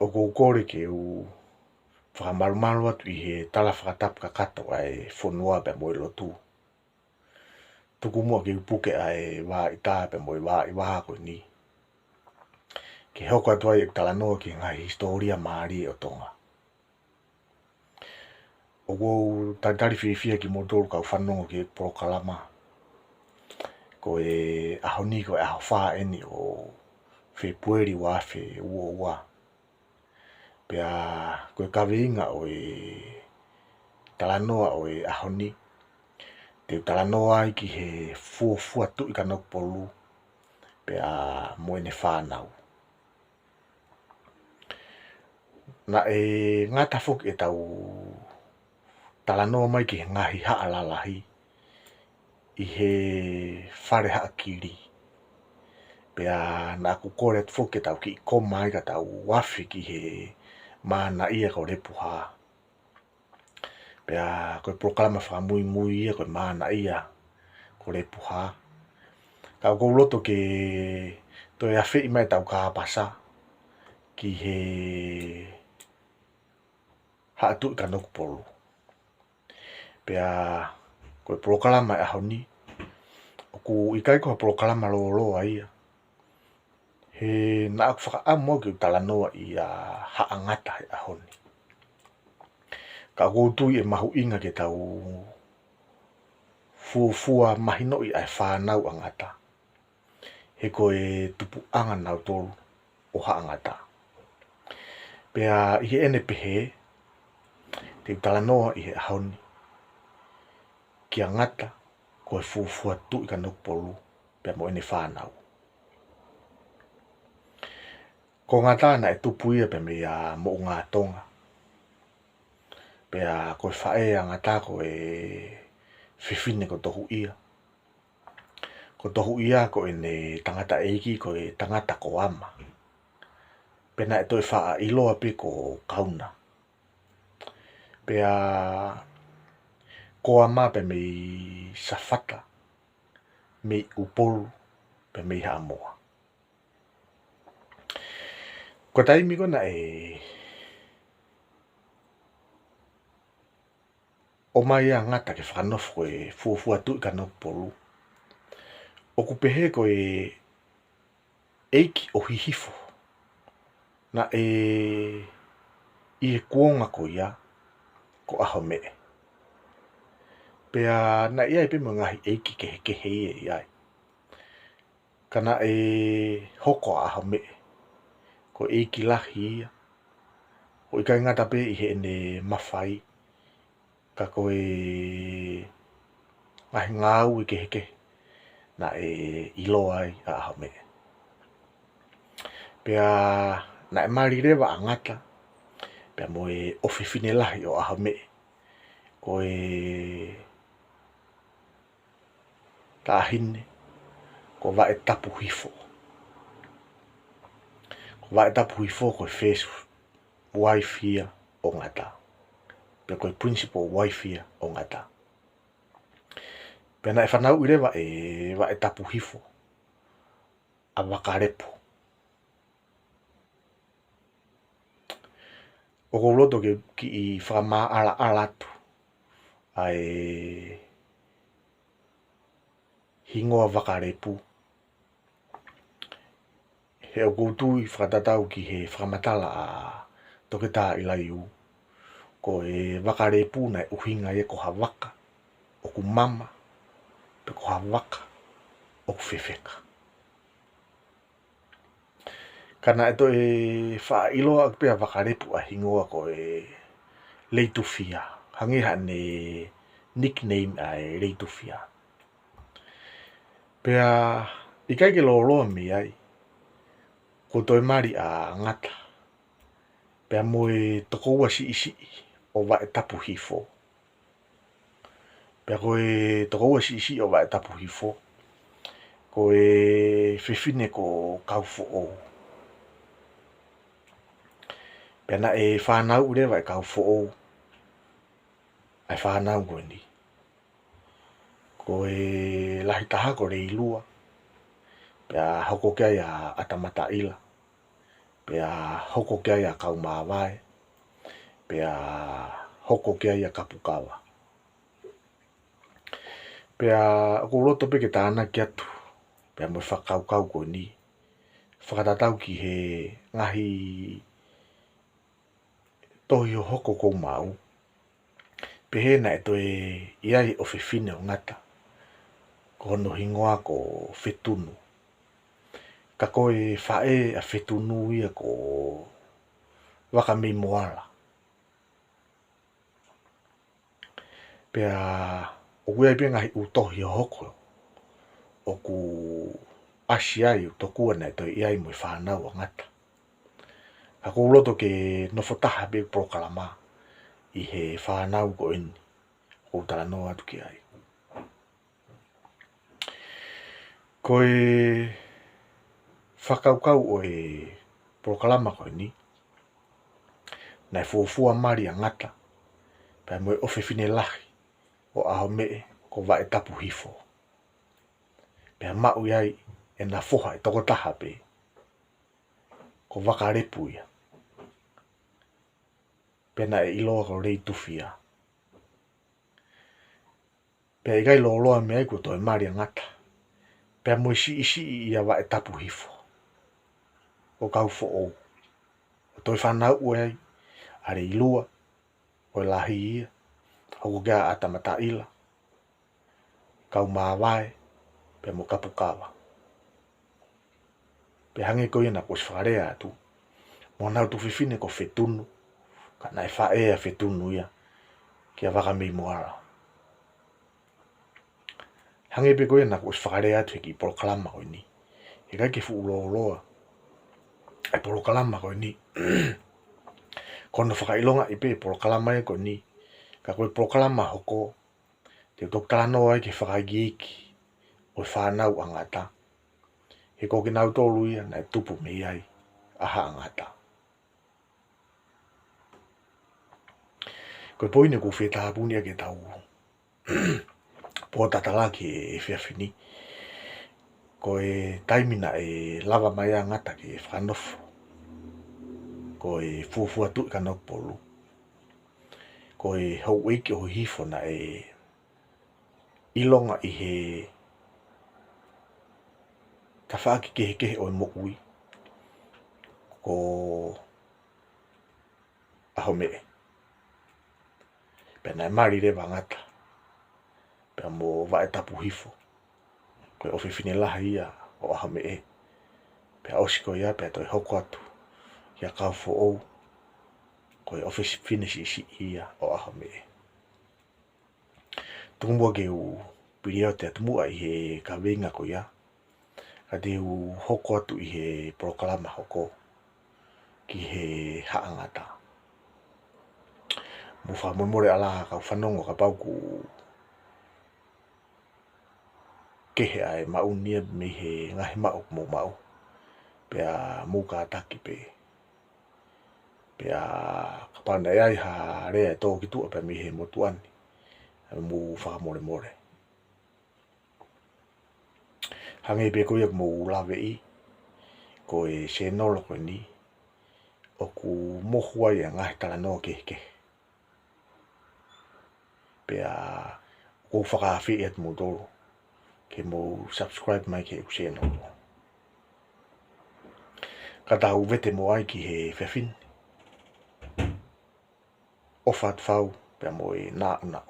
o ko kore ke u whakamarumaru atu I he tala whakatapu ka kato ai whonua pe mo I lotu. Tuku mua ki upuke ai wā I tā pe mo I wā I waha koe ni. Ke hoko atu ai tala noa ki ngai historia maari o tonga. O kou tantari whiwhia ki motoru kau whanongo ki Porokalama. Ko e ahoni ko e aho wha eni o whepueri wā whe ua ua. Pea koe kaweinga o e talanoa o e ahoni. Te talanoa ai ki he fuafua tu I ka nokpolu. Pea moene whanau. Na e ngata whoki e tau talanoa mai ki he ngahi haalalahi. I he whare haakiri. Pea na aku kore atu whoki e tau ki I koma ai ka tau wafi ki he mana ia ko repuha. Pea koe Porokalama whamui mui ia koe mana ia ko repuha. Kau kou loto ke toi a whi mai tau ka pasa ki he haatu I ka nokpolu. Pea koe Porokalama e ahoni. Oku I kai koha Porokalama lo ia. He na aku whakaamu ki talanoa I a haangata he ahoni. Ka koutui e mahu inga ke tau fuafua mahino I ai whanau angata. He koe tupu anga nau tolu o haangata. Pea I he ene pehe te talanoa I he ahoni. Ki angata koe fuafua tu I ka nokpolu pea mo ene whanau. Ko ngata na e tupu ia pe me a mo ngā tonga. Pea koe whae angata koe whiwhine ko tohu ia. Ko tohu ia ko ene tangata eiki ko e tangata ko ama. Pena e toi wha iloa pe ko kauna. Pea ko ama pe me safata. Me upolu pe me hamoa. Ko taimi kona e o mai a ngata ke whanofo e fuafua tu I ka nokpolu. O kupehe ko e eiki o hihifo. Na e I he kuonga ko ia ko aho mee. Pea na ia pe mo ngahi eiki ke hei e iai. Kana e hoko aho mee. Ko eiki lahi ia. O I kai ngata pe I he ene mawhai. Ka koe ngahi ngāu I ke heke. Na e iloa ai a aho mee. Pea na e marirewa angata. Pea mo e ofifine lahi o aho mee. Ko e tahine. Ko wa e tapu hifo. Ko wa e tapu hifo ko e face wife ia o ngata. Pea ko e principal wife ia o ngata. Pea na e whanau I rewa e wa e tapu hifo. A wakarepo. O kou loto ki I whakama ala alatu. Ai hingoa wakarepu. He o koutui whakatatau ki he whakamatala a toketa I laiu. Ko e wakarepu na e uhinga e ko hawaka. O ku mama. Pe ko hawaka. O ku whewheka. Kana e to e wha iloa pia wakarepu a hingoa ko e leitufia. Hangiha ne nickname ai leitufia. Pea I kai ke loloa mi ai. Ko toi mari a ngata. Pea mo e tokoua isi o wa e tapu hifo. Pea ko e tokoua isi o wa e tapu hifo. Ko e whiwhine ko kaufo o. Pea na e whanau urewa e kaufo o. Ai whanau koe ni. Ko e lahi taha ko reilua. Pea hoko kia ia atamata ila. pea hoko kia ia kau mawai, pea hoko kia ia kapukawa. Pea ko roto pe ke tāna ki atu, pea mo whakaukau ko ni, whakatatau ki he ngahi tohi o hoko kou mau, pe he na e toi iai o whiwhine o ngata, ko hono hingoa ko whetunu. Ka koe whae a whetunu ia ko waka mi moala. Pea o kuia pia ngahi utohi o hoko, o ku asi ai o tokua na e toi iai mo i whanau o ngata. Ka kou roto ke nofotaha pe prokalama i he whanau ko ini, o tala no atu ki ai. Koe whakaukau o e prokalama ko ini, na e fuafua mari a ngata, pea mo e ofe fine lahi o aho mee ko wa e tapu hifo. Pea mau iai e na foha e tokotaha pe, ko wakarepu ia. Pena e iloa ko rei tufia. Pea ikai loa mea ko toi mari a ngata. Pea mo isi ia wa e tapu hifo. O kau fo o. O toi whanau ue ai, are ilua, o e lahi ia, hoko kia atamata ila, kau mawai, pea mo kapukawa. Pea hange ko ia na ko whakarea atu, mo nau tu whiwhine ko whetunu, ka nai whae a whetunu ia, kia waka mi moara. Hange pe ko ia na ko whakarea atu ki prokalama ko ini, e kai ke fu uloa, e prokalama ko ini, kono whakailonga i pe prokalama e ko ni, ka koe prokalama hoko, te tok tāno ai ke whakagiiki, o whanau angata. He ko ki nau tolu ia na e tupu me ai, aha angata. Koe poine ko whetahapuni ake tau, po tatalaki e whiawhini, koe taimina e lava mai angata ki e whanofu, koe fuafua tu ka nau polu, koe hau eiki o hifo na e ilonga i he ka whaaki kehe o mo ui, ko aho mee. Pena e mari rewa ngata, pea mo wa e tapu hifo, koe ofi fine laha ia o aho mee, pea osi ko ia pea toi hoko atu, ia kau fo ou, koe ofi fine si ia o aho mee. Tungumua ke u pirio te atumua i he ka wenga ko ia, ka te u hoko atu i he prokalama hoko, ki he haangata. Mo whamomore ala ka whanongo ka pau ku kehe ai maunia me he ngahi mau mo mau. Pea muka ataki pe. Pea ka pana ai ha rea e tō ki tua pea mi he motuani. Mu whamore. Hange pe koe mo lawe i, ko e se nolo ko ni, o ku mohua ia ngahi tala no ke. Pea ko whakawhi e mo tolo, ke mo subscribe mai ke u se nolo. Ka tau vete mo ai ki he whiwhin, ofat whau, pea mo e nā una.